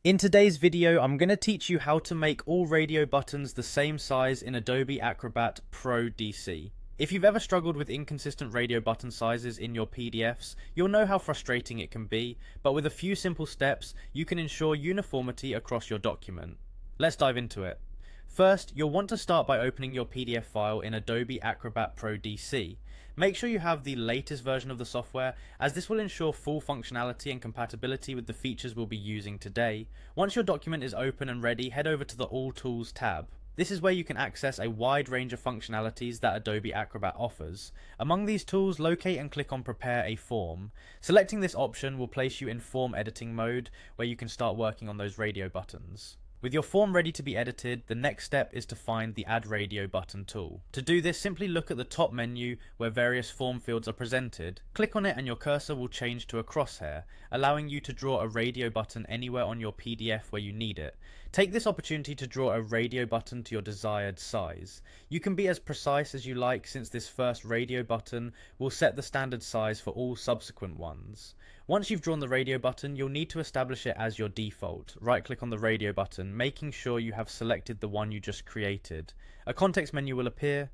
In today's video, I'm going to teach you how to make all radio buttons the same size in Adobe Acrobat Pro DC. If you've ever struggled with inconsistent radio button sizes in your PDFs, you'll know how frustrating it can be, but with a few simple steps, you can ensure uniformity across your document. Let's dive into it. First, you'll want to start by opening your PDF file in Adobe Acrobat Pro DC. Make sure you have the latest version of the software, as this will ensure full functionality and compatibility with the features we'll be using today. Once your document is open and ready, head over to the All Tools tab. This is where you can access a wide range of functionalities that Adobe Acrobat offers. Among these tools, locate and click on Prepare a Form. Selecting this option will place you in form editing mode, where you can start working on those radio buttons. With your form ready to be edited, the next step is to find the Add Radio button tool. To do this, simply look at the top menu where various form fields are presented. Click on it and your cursor will change to a crosshair, allowing you to draw a radio button anywhere on your PDF where you need it. Take this opportunity to draw a radio button to your desired size. You can be as precise as you like, since this first radio button will set the standard size for all subsequent ones. Once you've drawn the radio button, you'll need to establish it as your default. Right-click on the radio button, making sure you have selected the one you just created. A context menu will appear.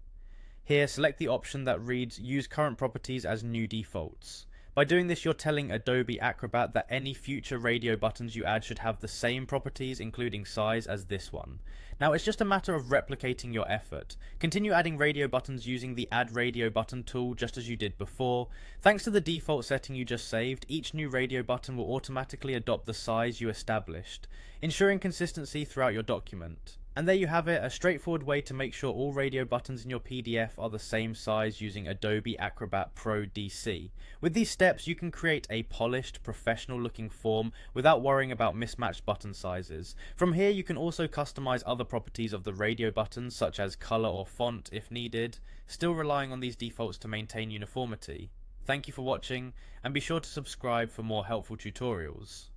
Here, select the option that reads Use current properties as new defaults. By doing this, you're telling Adobe Acrobat that any future radio buttons you add should have the same properties, including size, as this one. Now, it's just a matter of replicating your effort. Continue adding radio buttons using the Add Radio Button tool just as you did before. Thanks to the default setting you just saved, each new radio button will automatically adopt the size you established, ensuring consistency throughout your document. And there you have it, a straightforward way to make sure all radio buttons in your PDF are the same size using Adobe Acrobat Pro DC. With these steps, you can create a polished, professional looking form without worrying about mismatched button sizes. From here, you can also customize other properties of the radio buttons, such as color or font if needed, still relying on these defaults to maintain uniformity. Thank you for watching, and be sure to subscribe for more helpful tutorials.